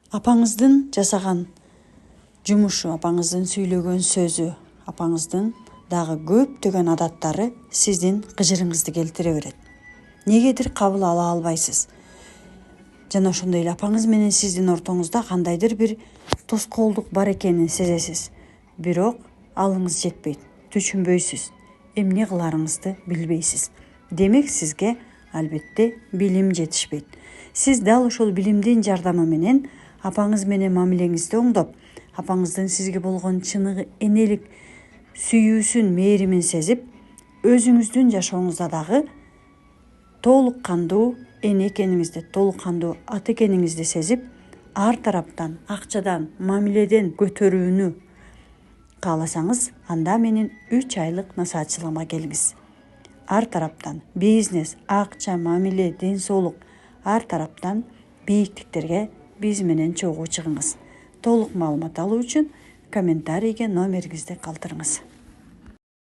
Апаңыздын жасаган жумушу, апаңыздын сүйлөгөн сөзү, апаңыздын дагы көптөгөн адаттары сиздин кыжырыңызды келтире берет. Негедир кабыл ала албайсыз. Жана ошондой эле апаңыз менен сиздин ортоңузда кандайдыр бир тоскоолдук бар экенин сезесиз. Бирок алыңыз жетпейт, түшүнбөйсүз, эмне кыларыңызды билбейсиз. Демек сизге албетте билим жетишпейт. Сиз дал ошол билимдин жардамы менен апаңыз менен мамилеңизди оңдоп, апаңыздын сизге болгон чыныгы энелик сүйүүсүн, мээримин сезип, өзүңүздүн жашооңузда дагы толук кандуу эне экениңизди, толук кандуу ата экениңизди сезип, ар тараптан акчадан, мамиледен көтөрүүнү кааласаңыз, анда менин 3 айлык насаатчылыгыма келиңиз. Ар тараптан бизнес, акча, мамиле, ден соолук, ар тараптан бийиктиктерге биз менен чогуу чыгыңыз. Толук маалымат алуу үчүн комментарийге номериңизди калтырыңыз.